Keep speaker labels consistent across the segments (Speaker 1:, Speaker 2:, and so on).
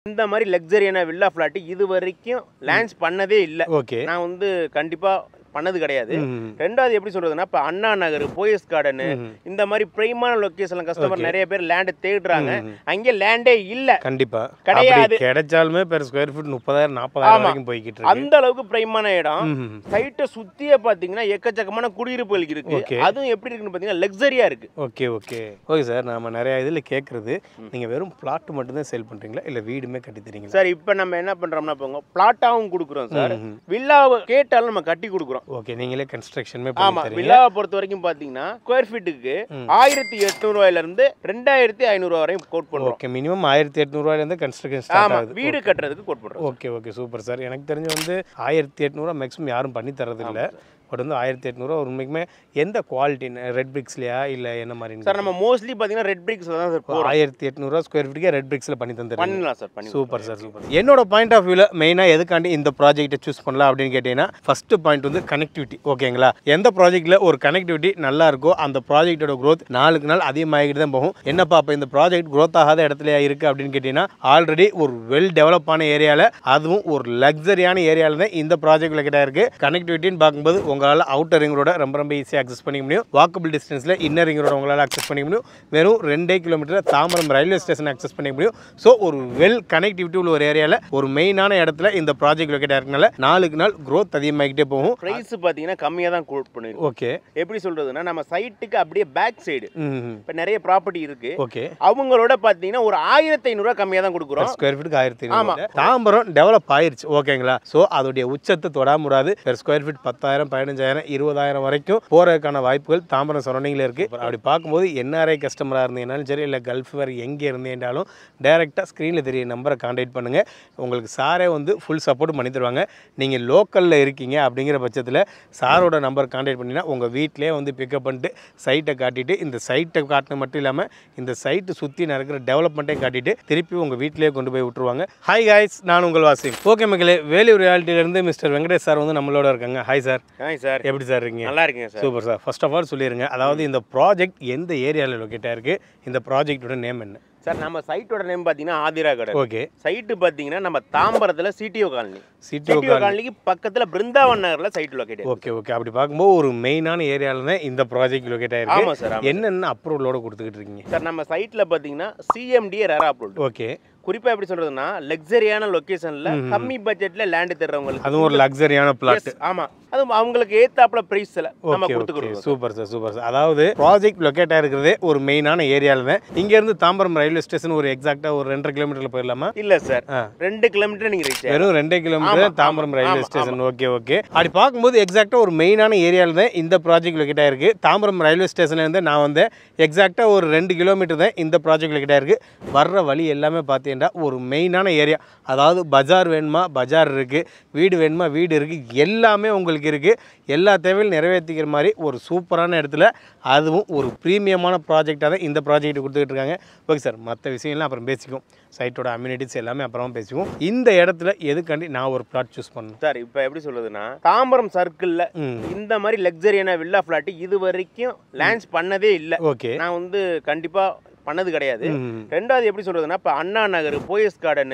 Speaker 1: இந்த மாதிரி லக்ஸரியான villa flat இது வரைக்கும் லான்ச் பண்ணதே இல்ல. நான் வந்து கண்டிப்பா பண்ணது கிடையாது. ரெண்டாவது எப்படி சொல்றதுன்னா, இப்ப அண்ணா நகர், போயஸ் கார்டன் இந்த மாதிரி பிரைமான லொகேஷன்ல கஸ்டமர் நிறைய பேர் லேண்ட் தேடுறாங்க. அங்க லேண்டே இல்ல.
Speaker 2: கண்டிப்பா
Speaker 1: கிடையாது.
Speaker 2: கிடைச்சாலுமே பெர் ஸ்கொயர் ஃபீட் 30,000 40,000 வரைக்கும் போய்கிட்டு இருக்கு.
Speaker 1: அந்த அளவுக்கு பிரைமான இடம். சைட்ட சுத்தியே பாத்தீங்கன்னா எக்கச்சக்கமான குடியிருப்புகள் இருக்கு. அதுவும் எப்படி இருக்குன்னு பாத்தீங்கன்னா லக்ஸரியா இருக்கு.
Speaker 2: ஓகே சார், நாம நிறைய இதுல கேக்குறது நீங்க வெறும் பிளாட் மட்டும் தான் சேல் பண்றீங்களா இல்ல வீடுமே கட்டி தரீங்களா?
Speaker 1: சார் இப்போ நம்ம என்ன பண்றோம்னா போங்க பிளாட்டாவும் கொடுக்குறோம் சார். வில்லாவை கேட்டாலும் நம்ம கட்டி கொடுக்குறோம்.
Speaker 2: ஓகே, நீங்களே கன்ஸ்ட்ரக்ஷனுமே
Speaker 1: பண்ணி தரீங்க. வில்லாவை பொறுத்த வரைக்கும் பாத்தீங்கன்னா ஸ்கொயர் ஃபீட்டுக்கு 1800 ரூபாயில இருந்து 2500 ரூபாய் வரையும் கோட் பண்றோம்.
Speaker 2: ஓகே, மினிமம் 1800 ரூபாயில இருந்து கன்ஸ்ட்ரக்ஷன் ஸ்டார்ட் ஆகுது.
Speaker 1: வீடு கட்டறதுக்கு கோட் பண்றோம்.
Speaker 2: Okay super sir. எனக்கு தெரிஞ்சு வந்து 1800 மேக்ஸிமம் யாரும் பண்ணி தரது இல்ல. பட் வந்து 1800 உண்மைக்குமே எந்த குவாலிட்டி ரெட் பிரிக்ஸ்லயா இல்ல என்ன மாதிரி?
Speaker 1: சார் நம்ம மோஸ்ட்லி பாத்தீங்கன்னா ரெட் பிரிக்ஸ்ல தான் சார் போறோம்.
Speaker 2: 1800 ஸ்கொயர் ஃபீட்டுக்கு ரெட் பிரிக்ஸ்ல பண்ணி தந்துறீங்க.
Speaker 1: பண்ணலாம் சார், பண்ணி.
Speaker 2: Super sir, super. என்னோட பாயிண்ட் ஆஃப் வியூல மெயினா எதுக்காண்டி இந்த ப்ராஜெக்ட்டை சூஸ் பண்ணலாம் அப்படின்னு கேட்டீங்கன்னா, ஃபர்ஸ்ட் பாயிண்ட் வந்து கனெக்டிவிட்டி. ஓகேங்களா, எந்த ப்ராஜெக்ட்ல ஒரு கனெக்டிவிட்டி நல்லா இருக்கோ அந்த ப்ராஜெக்ட்டோட growth நாளுக்கு நாள் அதிகமாகிட்டு தான் போகும். என்னப்பா அப்ப இந்த ப்ராஜெக்ட் growth ஆகாத இடத்துலயா இருக்கு அப்படின்னு கேட்டீங்கன்னா, ஆல்ரெடி ஒரு வெல் டெவலப்பான ஏரியால, அதுவும் ஒரு லக்ஸரியான ஏரியால தான் இந்த ப்ராஜெக்ட் லொகேட் ஆயிருக்கு. கனெக்டிவிட்டின்னு பார்க்கும்போது உங்களால அவுட்டர் ரிங் ரொம்ப ஈஸியாக அக்சஸ் பண்ணிக்க முடியும். வாக்கபிள் டிஸ்டன்ஸில் இன்னர் ரிங் ரோட உங்களால் அக்சஸ் பண்ணிக்க முடியும். வெறும் 2 kilometre Tambaram railway station access பண்ணிக்க முடியும். ஸோ ஒரு வெல் கனெக்டிவிட்டி உள்ள ஒரு ஏரியாவில் ஒரு மெயினான இடத்துல இந்த ப்ராஜெக்ட் லொகேட் ஆகிறதுனால நாளுக்கு நாள் growth அதிகமாகிட்டே போகும்.
Speaker 1: பிரைஸ் பார்த்தீங்கன்னா கம்மியாக தான் கோட் பண்ணிருக்கோம்.
Speaker 2: ஓகே,
Speaker 1: எப்படி சொல்றதுன்னா நம்ம சைட்டுக்கு அப்படியே பேக் சைடு இப்போ நிறைய ப்ராப்பர்ட்டி இருக்கு.
Speaker 2: ஓகே,
Speaker 1: அவங்களோட பார்த்தீங்கன்னா ஒரு 1500 ரூபாய் கம்மியாக தான் கொடுக்குறோம்.
Speaker 2: ஸ்கொயர் ஃபீட்டுக்கு 1500. தாம்பரம் டெவலப் ஆயிருச்சு. ஓகேங்களா, ஸோ அதோடைய உச்சத்தை தொடாமுடாது. பெர் ஸ்கொயர் ஃபீட் 10,000 15,000 20,000 வரைக்கும் போறதுக்கான வாய்ப்புகள் தாம்பரம் சரௌண்டிங்ல இருக்கு. அப்படி பார்க்கும்போது என்ஆர்ஐ கஸ்டமரா இருந்தீங்கன்னாலும் சரி, இல்லை கல்ஃப் வேறு எங்கே இருந்தீங்கன்னாலும் டைரெக்டாக ஸ்க்ரீனில் தெரிய நம்பரை கான்டாக்ட் பண்ணுங்கள். உங்களுக்கு சாரே வந்து ஃபுல் சப்போர்ட் பண்ணி தருவாங்க. நீங்கள் லோக்கலில் இருக்கீங்க அப்படிங்கிற பட்சத்தில் சாரோட நம்பர் கான்டாக்ட் பண்ணிங்கன்னா உங்கள் வீட்டிலே வந்து பிக்கப் பண்ணிட்டு சைட்டை காட்டிட்டு, இந்த சைட்டை காட்டினது மட்டும் இல்லாமல் இந்த சைட்டு சுற்றி நடக்கிற டெவலப்மெண்ட்டையும் காட்டிட்டு திருப்பி உங்கள் வீட்டிலே கொண்டு போய் விட்டுருவாங்க. ஹாய் காய்ஸ், நான் உங்கள் வாசிம். ஓகே மக்களே, வேல்யூ ரியாலிட்டியிலேருந்து மிஸ்டர் வெங்கடேஷ் சார் வந்து நம்மளோட இருக்காங்க. Hi sir.
Speaker 1: ஹாய் சார்,
Speaker 2: எப்படி சார் இருக்கீங்க?
Speaker 1: நல்லா இருக்கீங்க sir.
Speaker 2: Super sir. First of all சொல்லிடுங்க, அதாவது இந்த ப்ராஜெக்ட் எந்த ஏரியாவில் லொகேட் ஆயிருக்கு, இந்த ப்ராஜெக்டோட நேம் என்ன?
Speaker 1: சார் நம்ம சைட்டோட நேம் பார்த்தீங்கன்னா ஆதிரா கார்டன்.
Speaker 2: ஓகே,
Speaker 1: சைட்டு பார்த்தீங்கன்னா நம்ம தாம்பரத்தில் சிடிஓ காலனி. சிடிஓ காலனிக்கு பக்கத்தில் பிருந்தாவன் நகரில் சைட் லொகேட்.
Speaker 2: ஓகே, அப்படி பார்க்கும்போது ஒரு மெயினான ஏரியாவில் தான் இந்த ப்ராஜெக்ட் லொகேட் ஆயிருக்கு.
Speaker 1: ஆமாம் சார்.
Speaker 2: என்னென்ன அப்ரூவலோட கொடுத்துக்கிட்டு இருக்கீங்க?
Speaker 1: சார் நம்ம சைட்டில் பார்த்தீங்கன்னா சிஎம்டிஏ ரேரா அப்ரூவல்.
Speaker 2: ஓகே,
Speaker 1: குறிப்பா எப்படி சொல்றதுன்னா லக்ஸரியான லொகேஷன்ல கம்மி பட்ஜெட்ல லேண்ட் தர்றவங்களுக்கு
Speaker 2: அது ஒரு லக்ஸரியான பிளாட்.
Speaker 1: ஆமா, அது அவங்களுக்கு ஏத்தாப்ல பிரைஸ்ல நம்ம கொடுத்துக்கிறோம்.
Speaker 2: Super sir. அதாவது ப்ராஜெக்ட் லொகேட் ஆயிருக்கிறதே ஒரு மெயினான ஏரியால தான். இங்க இருந்து தாம்பரம் ரயில்வே ஸ்டேஷன் ஒரு எக்ஸாக்ட்டா ஒரு 2.5 கிலோமீட்டர்ல போயிடலாமா?
Speaker 1: இல்ல சார், 2 கிலோமீட்டர் நீங்க ரீச்.
Speaker 2: வெறும் 2 kilometre Tambaram railway station. Okay, அப்படி பார்க்கும்போது எக்ஸாக்ட்டா ஒரு மெயினான ஏரியால தான் இந்த ப்ராஜெக்ட் லொகேட் ஆயிருக்கு. தாம்பரம் ரயில்வே ஸ்டேஷன்ல இருந்து நான் வந்து எக்ஸாக்ட்டா ஒரு 2 கிலோமீட்டர் தான் இந்த ப்ராஜெக்ட் லொகேட் ஆயிருக்கு. வர்ற வழி எல்லாமே பார்த்தீங்கன்னா ஒரு மெயினான ஏரியா. அதாவது பஜார் வேணுமா பஜார் இருக்குது, வீடு வேணுமா வீடு இருக்குது, எல்லாமே உங்களுக்கு இருக்குது. எல்லா தேவையும் நிறைவேற்றிக்கிற மாதிரி ஒரு சூப்பரான இடத்துல, அதுவும் ஒரு ப்ரீமியமான ப்ராஜெக்டாக தான் இந்த ப்ராஜெக்ட் கொடுத்துக்கிட்டு இருக்காங்க. ஓகே சார், மற்ற விஷயம்லாம் அப்புறம் பேசிக்குவோம். சைட்டோட அம்யூனிட்டிஸ் எல்லாமே அப்புறமா பேசிக்குவோம். இந்த இடத்துல எதுக்காண்டி நான் ஒரு பிளாட் சூஸ் பண்ணேன்
Speaker 1: சார்? இப்போ எப்படி சொல்றதுன்னா தாம்பரம் சர்க்கிளில் இந்த மாதிரி லக்ஸரியான வில்லா ஃபிளாட் இது வரைக்கும் லான்ச் பண்ணதே இல்லை.
Speaker 2: ஓகே,
Speaker 1: நான் வந்து கண்டிப்பாக பண்ணது கிடையாது. ரெண்டாவது எப்படி சொல்றதுன்னா இப்ப அண்ணா நகர், போயஸ் கார்டன்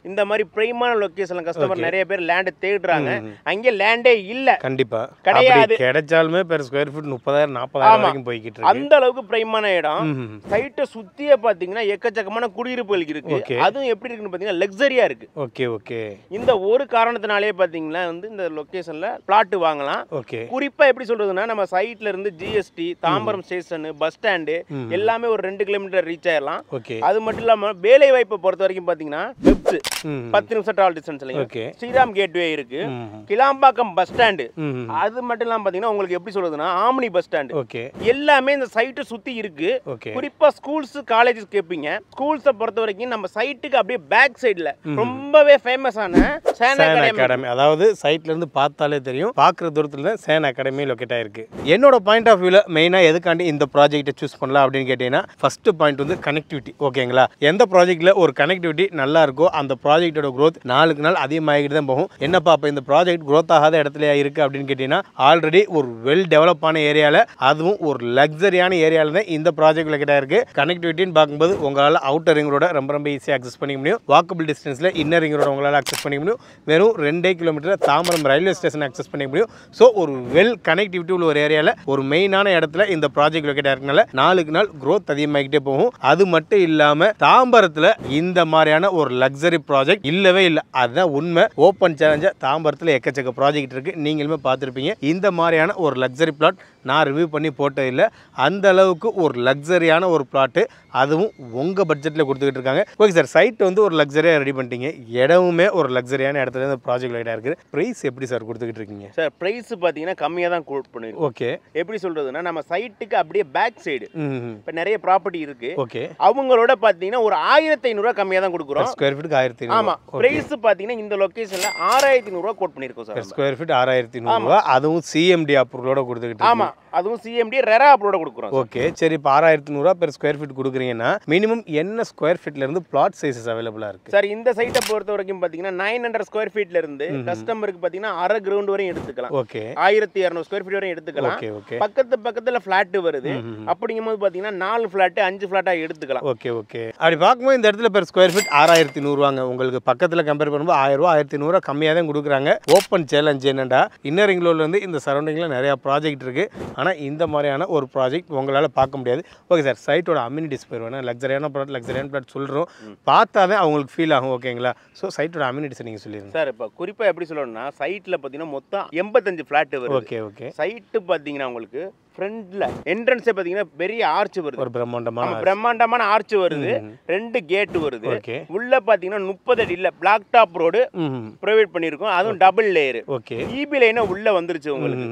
Speaker 1: இந்த மாதிரி பிரைமான லொகேஷன்ல கஸ்டமர் நிறைய பேர் லேண்ட் தேடுறாங்க. அங்க லேண்டே இல்ல.
Speaker 2: கண்டிப்பா
Speaker 1: கிடையாது.
Speaker 2: கிடைச்சாலுமே பெர் ஸ்கொயர் ஃபீட் 30,000 40,000 வரைக்கும் போய்கிட்டு இருக்கு.
Speaker 1: அந்த அளவுக்கு பிரைமான இடம். சைட்டை சுத்தியே பாத்தீங்கன்னா எக்கச்சக்கமான குடியிருப்புகள் இருக்கு. அதுவும் எப்படி இருக்குன்னு பாத்தீங்கன்னா லக்ஸரியா இருக்கு.
Speaker 2: ஓகே, இந்த
Speaker 1: ஒரு காரணத்தினாலே பாத்தீங்கன்னா வந்து இந்த லொகேஷன்ல பிளாட் வாங்கலாம். குறிப்பா எப்படி சொல்றதுன்னா நம்ம சைட்ல இருந்து GST, Tambaram station, bus stand எல்லாமே ஒரு 2 கிலோமீட்டர் ரீச் ஆயிரலாம். அது மட்டும் இல்லாம வேலை வாய்ப்பை பொறுத்த வரைக்கும் பாத்தீங்கன்னா 10 நிமிஷம் டிராவல் டிஸ்டன்ஸ்ல ஸ்ரீராம் கேட்வே இருக்கு, கிளாம்பாக்கம் பஸ் ஸ்டாண்டு. அது மட்டும் இல்லாம பாத்தீங்கன்னா உங்களுக்கு எப்படி சொல்றதுன்னா ஆம்னி பஸ் ஸ்டாண்டு எல்லாமே இந்த சைட்டை சுத்தி இருக்கு. குறிப்பா ஸ்கூல்ஸ் காலேஜஸ் கேட்பீங்க. ஸ்கூல்ஸை பொறுத்த வரைக்கும் நம்ம சைட்டுக்கு அப்படியே பேக் சைடுல ரொம்பவே ஃபேமஸான
Speaker 2: சேன் அகாடமி. அதாவது சைட்ல இருந்து பார்த்தாலே தெரியும், பார்க்குற தூரத்தில் தான் சேன் அகாடமி லொக்கேட் ஆயிருக்கு. என்னோட பாயிண்ட் ஆஃப் வியூவில் மெயினாக எதுக்காண்டி இந்த ப்ராஜெக்ட்டை சூஸ் பண்ணலாம் அப்படின்னு கேட்டிங்கன்னா, ஃபர்ஸ்ட் பாயிண்ட் வந்து கனெக்டிவிட்டி. ஓகேங்களா, எந்த ப்ராஜெக்ட்டில் ஒரு கனெக்டிவிட்டி நல்லா இருக்கோ அந்த ப்ராஜெக்டோட க்ரோத் நாளுக்கு நாள் அதிகமாகிட்டு தான் போகும். என்னப்பா இப்போ இந்த ப்ராஜெக்ட் க்ரோத் ஆகாத இடத்துலையா இருக்குது அப்படின்னு கேட்டிங்கன்னா, ஆல்ரெடி ஒரு வெல் டெவலப்பான ஏரியாவில், அதுவும் ஒரு லக்ஸரியான ஏரியாவில் தான் இந்த ப்ராஜெக்ட் லொக்கேட் ஆயிருக்கு. கனெக்டிவிட்டின்னு பார்க்கும்போது உங்களால் அவுட்டர் ரிங் ரோட ரொம்ப ஈஸியாக அக்சஸ் பண்ணிக்க முடியும். வாக்கபிள் டிஸ்டன்ஸில் இன்னர் ரிங் ரோட உங்களால் அக்சஸ் பண்ணிக்க முடியும். வெறும் 2 kilometre Tambaram railway station access பண்ணிக்க முடியும். ஸோ ஒரு வெல் கனெக்டிவிட்டி உள்ள ஒரு ஏரியாவில் ஒரு மெயினான இடத்துல இந்த ப்ராஜெக்ட் லொக்கேட் ஆயிருக்கனால நாளுக்கு நாள் க்ரோத் அதிகமாகிட்டே போகும். அது மட்டும் இல்லாமல் தாம்பரத்தில் இந்த மாதிரியான ஒரு லக்ஸரி ப்ராஜெக்ட் இல்லவே இல்லை, அதுதான் உண்மை. ஓப்பன் சேலஞ்சாக தாம்பரத்தில் எக்கச்சக்க ப்ராஜெக்ட் இருக்குது, நீங்களுமே பார்த்துருப்பீங்க. இந்த மாதிரியான ஒரு லக்ஸரி பிளாட் நான் ரிவ்யூ பண்ணி போட்டது இல்லை. அந்த அளவுக்கு ஒரு லக்ஸரியான ஒரு பிளாட்டு, அதுவும் உங்கள் பட்ஜெட்டில் கொடுத்துக்கிட்டு இருக்காங்க. ஓகே சார், சைட் வந்து ஒரு லக்ஸரியாக ரெடி பண்ணிட்டீங்க, இடமுமே ஒரு லக்ஸரியான இடத்துல இந்த ப்ராஜெக்ட் லைட்டாக இருக்குது. ப்ரைஸ் எப்படி சார் கொடுத்துக்கிட்டு இருக்கீங்க?
Speaker 1: சார் ப்ரைஸ் பார்த்தீங்கன்னா கம்மியாக தான் கோட் பண்ணிருக்கோம்.
Speaker 2: ஓகே,
Speaker 1: எப்படி சொல்றதுன்னா, நம்ம சைட்டுக்கு அப்படியே பேக் சைடு இப்போ நிறைய ப்ராப்பர்ட்டி இருக்கு.
Speaker 2: ஓகே,
Speaker 1: அவங்களோட பார்த்தீங்கன்னா ஒரு 1500 கம்மியாக தான் கொடுக்குறோம்.
Speaker 2: ஸ்கொயர் ஃபீட்டுக்கு 1500.
Speaker 1: ஆமாம், ப்ரைஸ் பார்த்தீங்கன்னா இந்த லொக்கேஷனில் 6500 கோட் பண்ணியிருக்கோம் சார்.
Speaker 2: ஸ்கொயர் ஃபீட் 6500, அதுவும் சிஎம்டி அப்ரூவலோட கொடுத்துக்கிட்டு.
Speaker 1: ஆமாம், அதுவும் சிஎம்டி ரெரா அப்ரூவோட கொடுக்குறோம்.
Speaker 2: ஓகே, சரி. இப்போ 6500 பெர் ஸ்கொயர் ஃபீட் கொடுக்குறீங்கன்னா மினிமம் என்ன ஸ்கொயர் ஃபீட்ல இருந்து பிளாட் சைஸஸ் அவைலபிளா இருக்கு
Speaker 1: சார்? இந்த சைட்டை பொறுத்த வரைக்கும் பார்த்தீங்கன்னா 900 ஸ்கொயர் ஃபீட்ல இருந்து கஸ்டமருக்கு பார்த்தீங்கன்னா அரை கிரவுண்ட் வரையும் எடுத்துக்கலாம்.
Speaker 2: ஓகே,
Speaker 1: 1200 ஸ்கொயர் ஃபீட் வரையும் எடுத்துக்கலாம்.
Speaker 2: Okay, okay.
Speaker 1: பக்கத்துல ஃபிளாட் வருது, அப்படிங்கும்போது பார்த்தீங்கன்னா 4 ஃபிளாட் 5 ஃபிளாட்டா எடுத்துக்கலாம்.
Speaker 2: Okay, okay. அப்படி பார்க்கும்போது இந்த இடத்துல பெர் ஸ்கொயர் ஃபீட் 6100 வாங்க. உங்களுக்கு பக்கத்துல கம்பேர் பண்ணும்போது 1000 ரூபா 1500 கம்மியாக தான் கொடுக்குறாங்க. ஓப்பன் சேலஞ்ச் என்னடா, இன்னர் ரிங்ல இருந்து இந்த சரௌண்டிங்ல நிறைய ப்ராஜெக்ட் இருக்கு, ஆனா இந்த மாதிரியான ஒரு ப்ராஜெக்ட் உங்களால் பார்க்க முடியாது. ஓகே சார், சைட்டோட அம்யூனிட்டிஸ் போயிடுவேன். லக்ஸரியான ப்ராடக்ட், லக்ஸரியான ப்ராடக்ட் சொல்கிறோம், பார்த்தாவே அவங்களுக்கு ஃபீல் ஆகும். ஓகேங்களா, ஸோ சைட்டோட அம்யூனிட்டிஸ் நீங்கள் சொல்லிடுங்க
Speaker 1: சார். இப்போ குறிப்பாக எப்படி சொல்லணும்னா, சைட்டில் பார்த்தீங்கன்னா மொத்தம் 85 ஃப்ளாட் வருது.
Speaker 2: Okay, okay.
Speaker 1: சைட்டு பார்த்தீங்கன்னா உங்களுக்கு ஃப்ரண்ட்ல என்ட்ரன்ஸே பார்த்தீங்கன்னா பெரிய ஆர்ச் வருது,
Speaker 2: ஒரு
Speaker 1: பிரம்மாண்டமான ஆர்ச் வருது, 2 கேட் வருது. உள்ள பார்த்தீங்கன்னா 30 அடி இல்ல பிளாக் டாப் ரோடு ப்ரொவைட் பண்ணியிருக்கோம், அதுவும் டபுள் லேயர்.
Speaker 2: ஓகே,
Speaker 1: இபி லைனா உள்ள வந்துருச்சு உங்களுக்கு.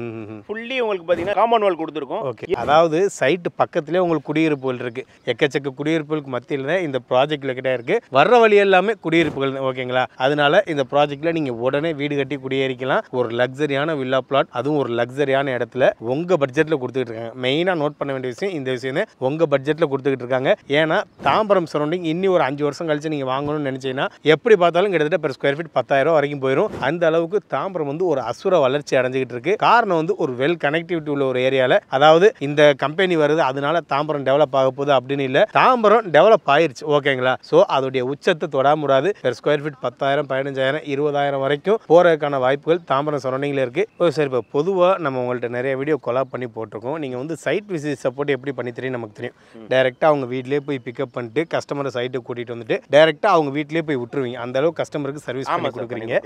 Speaker 1: ஃபுல்லி உங்களுக்கு பார்த்தீங்கன்னா காம்பவுண்ட் வால் கொடுத்துருக்கோம்.
Speaker 2: ஓகே, அதாவது சைட்டு பக்கத்துலேயே உங்களுக்கு குடியிருப்புகள் இருக்கு. எக்கச்சக்க குடியிருப்புகளுக்கு மத்தியில் இந்த ப்ராஜெக்ட் லொக்கேட் ஆயிருக்கு. வர்ற வழி எல்லாமே குடியிருப்புகள். ஓகேங்களா, அதனால இந்த ப்ராஜெக்ட்ல நீங்க உடனே வீடு கட்டி குடியேறிக்கலாம். ஒரு லக்ஸரியான வில்லா பிளாட், அதுவும் ஒரு லக்ஸரியான இடத்துல உங்க பட்ஜெட்ல கொடுத்துக்கிட்டு இருக்காங்க. மெயினா நோட் பண்ண வேண்டிய விஷயம் இந்த விஷயம் தான், உங்க பட்ஜெட்ல கொடுத்துக்கிட்டு இருக்காங்க. ஏன்னா தாம்பரம் சரௌண்டிங் இன்னி ஒரு 5 வருஷம் கழிச்சு நீங்க வாங்கணும்னு நினைச்சீங்கன்னா எப்படி பார்த்தாலும் கிட்டத்தட்ட பெர் ஸ்கொயர் ஃபீட் 10,000 வரைக்கும் போயிடும். அந்த அளவுக்கு தாம்பரம் வந்து ஒரு அசுர வளர்ச்சி அடைஞ்சிக்கிட்டு இருக்கு. காரணம் வந்து ஒரு வெல் கனெக்டிவிட்டி உள்ள ஒரு ஏரியால, அதாவது இந்த கம்பெனி வருது அதனால தாம்பரம் டெவலப் ஆக போகுது அப்படின்னு இல்லை, தாம்பரம் டெவலப் ஆயிருச்சு. ஓகேங்களா, ஸோ அதோடைய உச்சத்தை தொடாமுடாது பெர் ஸ்கொயர் ஃபீட் 10,000, 15,000, 20,000 வரைக்கும் போறதுக்கான வாய்ப்புகள் தாம்பரம் சரௌண்டிங்ல இருக்கு. சரி, இப்போ பொதுவாக நம்ம உங்கள்கிட்ட நிறைய வீடியோ கொலாப் பண்ணி போட்டிருக்கோம். நீங்கள் வந்து சைட் விசிட் சப்போர்ட் எப்படி பண்ணி தெரியும் நமக்கு தெரியும். டைரெக்டாக அவங்க வீட்டிலே போய் பிக்கப் பண்ணிட்டு கஸ்டமரை சைட்டுக்கு கூட்டிகிட்டு வந்துட்டு டைரெக்டாக அவங்க வீட்டிலே போய் விட்டுருவீங்க. அந்த அளவுக்கு கஸ்டமருக்கு சர்வீஸ் பண்ணி கொடுக்குறீங்க.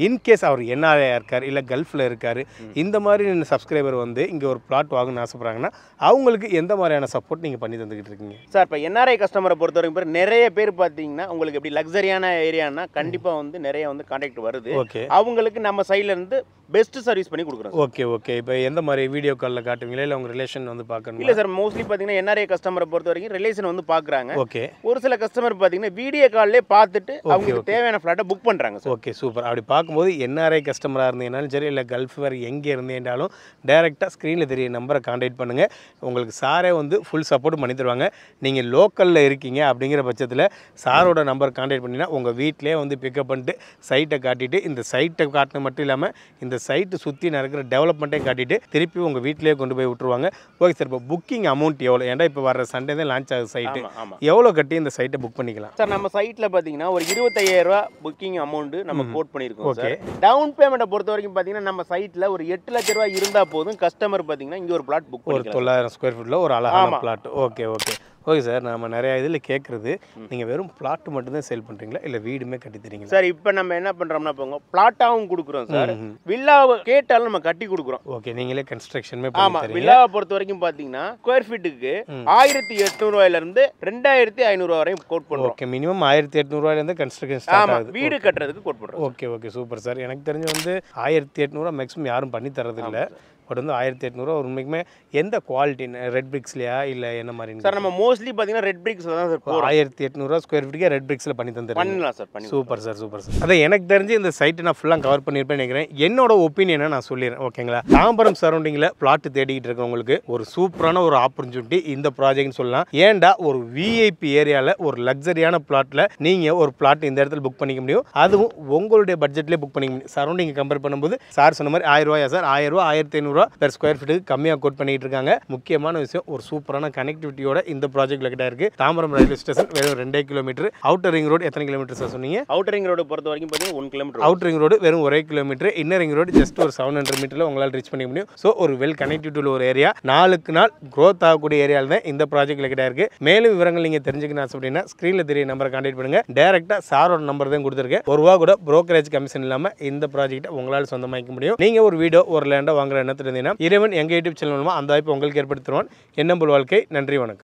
Speaker 2: இன்கேஸ் அவர் என்ஆர்ஐ இருக்கார், இல்லை கல்ஃபில் இருக்கார், இந்த மாதிரி சப்ஸ்கிரைபர் வந்து இங்கே ஒரு பிளாட் வாங்கணும்னு ஆசைப்படுறாங்கன்னா அவங்களுக்கு எந்த மாதிரியான சப்போர்ட் நீங்கள் பண்ணி தந்துக்கிட்டு இருக்கீங்க
Speaker 1: சார்? இப்போ என்ஆர்ஐ கஸ்டமரை பொறுத்த வரைக்கும் நிறைய பேர் பார்த்தீங்கன்னா உங்களுக்கு எப்படி லக்ஸரியான ஏரியானா கண்டிப்பாக வந்து நிறைய வந்து கான்டாக்ட் வருது.
Speaker 2: ஓகே,
Speaker 1: அவங்களுக்கு நம்ம சைட்ல இருந்து பெஸ்ட் சர்வீஸ் பண்ணி கொடுக்குறோம்.
Speaker 2: Okay, okay. இப்போ எந்த மாதிரி வீடியோ காலில் காட்டுவீங்களா, இல்லை உங்கள் ரிலேஷன் வந்து பார்க்கணும்?
Speaker 1: இல்லை சார், மோஸ்ட்லி பார்த்தீங்கன்னா என்ஆர்ஐ கஸ்டமரை பொறுத்த வரைக்கும் ரிலேஷன் வந்து பார்க்குறாங்க.
Speaker 2: ஓகே,
Speaker 1: ஒரு சில கஸ்டமர் பார்த்தீங்கன்னா வீடியோ கால்லே பார்த்துட்டு அவங்களுக்கு தேவையான ஃப்ளாட்டை புக் பண்ணுறாங்க.
Speaker 2: Okay, super. அப்படி பார்க்கும்போது என்ஆர்ஐ கஸ்டமராக இருந்தீங்கன்னாலும் சரி, இல்லை கல்ஃப் வேறு எங்கே இருந்தீங்கன்னாலும் டைரெக்டாக ஸ்க்ரீனில் தெரிய நம்பரை கான்டாக்ட் பண்ணுங்கள். உங்களுக்கு சாரே வந்து ஃபுல் சப்போர்ட் பண்ணி தருவாங்க. நீங்கள் லோக்கலில் இருக்கீங்க அப்படிங்கிற பட்சத்தில் சாரோட நம்பர் கான்டாக்ட் பண்ணிங்கன்னா உங்கள் வீட்டிலே வந்து பிக்கப் பண்ணிட்டு சைட்டை காட்டிட்டு, இந்த சைட்டை காட்டின மட்டும் இல்லாமல் இந்த சைட்டு சுற்றி நடக்கிற டெவலப்மெண்ட்டையும் காட்டிட்டு திருப்பி உங்கள் வீட்டிலேயே கொண்டு போய் விட்டுருவாங்க. ஓகே சார், இப்போ புக்கிங் அமௌண்ட் எவ்வளோ? ஏன்டா இப்போ வர சண்டே தான் லான்ச் ஆகுது சைட்டு, எவ்வளோ கட்டி இந்த சைட்டை புக் பண்ணிக்கலாம்
Speaker 1: சார்? நம்ம சைட்டில் பார்த்தீங்கன்னா ஒரு 25,000 ரூபா புக்கிங் அமௌண்ட் நம்ம கோட் பண்ணியிருக்கோம். ஓகே, டவுன் பேமெண்ட்டை பொறுத்த வரைக்கும் பார்த்தீங்கன்னா நம்ம சைட்டில் ஒரு 8 லட்ச ரூபா இருந்தால் போதும், கஸ்டமர் பார்த்தீங்கன்னா இங்கே ஒரு பிளாட் புக்
Speaker 2: ஒரு 900 ஸ்கொயர் ஃபீட்டில் ஒரு அழகான flat. Okay, okay. Okay sir, நம்ம நிறைய இதில் கேட்குறது நீங்கள் வெறும் பிளாட் மட்டும்தான் சேல் பண்ணுறீங்களா, இல்லை வீடுமே கட்டி தரீங்களா?
Speaker 1: சார், இப்போ நம்ம என்ன பண்ணுறோம்னா போங்க பிளாட்டாகவும் கொடுக்குறோம் சார், வில்லாவை கேட்டாலும் நம்ம கட்டி கொடுக்குறோம்.
Speaker 2: ஓகே, நீங்களே கன்ஸ்ட்ரக்ஷனுமே
Speaker 1: ஆமாம். வில்லாவை பொறுத்த வரைக்கும் பார்த்தீங்கன்னா ஸ்கொயர் ஃபீட்டுக்கு 1800 ரூபாயிலிருந்து 2500 ரூபா வரையும் கோட் பண்ணுறோம்.
Speaker 2: ஓகே, மினிமம் 1800 ரூபாயிலேருந்து கன்ஸ்ட்ரக்ஷன் ஸ்டார்ட் ஆகுது.
Speaker 1: வீடு கட்டுறதுக்கு கோட் பண்ணுறோம்.
Speaker 2: Okay, okay, super sir. எனக்கு தெரிஞ்சு வந்து 1800 மேக்ஸிமம் யாரும் பண்ணி தரதில்லை. பட் வந்து 1800 உண்மைக்குமே எந்த குவாலிட்டி ரெட் பிரிக்ஸ்லையா இல்லை என்ன மாதிரி
Speaker 1: சார்? நம்ம மோஸ்ட்லி பார்த்தீங்கன்னா ரெட் பிரிக்ஸில் தான் சார்
Speaker 2: 1800 ஸ்கொயர் ஃபீட்டுக்கே ரெட் பிரிக்ஸில் பண்ணி தந்துடுறேன்.
Speaker 1: பண்ணலாம் சார், பண்ணி.
Speaker 2: Super sir, super sir. அதை எனக்கு தெரிஞ்சு இந்த சைட்டை நான் ஃபுல்லாக கவர் பண்ணியிருப்பேன் நினைக்கிறேன். என்னோட ஒப்பீனியனை நான் சொல்லிடுறேன், ஓகேங்களா? தாம்பரம் சரௌண்டிங்கில் பிளாட் தேடிக்கிட்டு இருக்கவங்களுக்கு ஒரு சூப்பரான ஒரு ஆப்பர்ச்சுனிட்டி இந்த ப்ராஜெக்ட்னு சொல்லலாம். ஏன்டா ஒரு விஐபி ஏரியாவில் ஒரு லக்ஸரியான பிளாட்டில் நீங்கள் ஒரு பிளாட் இந்த இடத்துல புக் பண்ணிக்க முடியும், அதுவும் உங்களுடைய பட்ஜெட்லேயே புக் பண்ணிக்க முடியும். சரௌண்டிங் கம்பேர் பண்ணும்போது சார் சொன்ன மாதிரி 1000 ரூபாயா சார்? 1000 ரூபா 1500 பெர் ஸ்கொயர் ஃபீட்டுக்கு கம்மியாக கோட் பண்ணிட்டு இருக்காங்க. முக்கியமான விஷயம், ஒரு சூப்பரான கனெக்டிவிட்டியோட இந்த ப்ராஜெக்ட் கிட்ட இருக்கு. தாம்பரம் ரயில்வே ஸ்டேஷன் வெறும் 2 கிலோமீட்டர். அவுட்டர் ரிங் ரோடு எத்தனை கிலோமீட்டர் சார் சொன்னீங்க?
Speaker 1: அவுட்டர் ரிங் ரோடு பொறுத்த வரைக்கும் பார்த்தீங்கன்னா 1 கிலோமீட்டர்.
Speaker 2: அவுட்டர் ரிங் ரோடு வெறும் 1 kilometre. Inner ring road just ஒரு 700 மீட்டரில் உங்களால் ரீச் பண்ணிக்க முடியும். ஸோ ஒரு வெல் கனெக்டிவிட்டி ஒரு ஏரியா, நாளுக்கு நாள் க்ரோத் ஆகக்கூடிய ஏரியாவில் தான் இந்த ப்ராஜெக்ட் கிட்ட இருக்கு. மேலும் விவரங்கள் நீங்கள் தெரிஞ்சுக்கணும் அப்படின்னா ஸ்க்ரீனில் தெரிய நம்பரை கான்டாக்ட் பண்ணுங்க. டேரெக்டாக சாரோட நம்பர் தான் கொடுத்துருக்கேன். ஒரு ரூபா கூட புரோக்கரேஜ் கமிஷன் இல்லாமல் இந்த ப்ராஜெக்ட்டை உங்களால் சொந்தமாக்க முடியும். நீங்கள் ஒரு வீடோ ஒரு லேண்டோ வாங்குற எண்ணத்தில் இருந்தீங்கன்னா இறைவன் எங்கள் யூடியூப் சேனல் மூலமாக அந்த வாய்ப்பு உங்களுக்கு ஏற்படுத்துவான். எண்ணம்புல் வாழ்க்கை. நன்றி, வணக்கம்.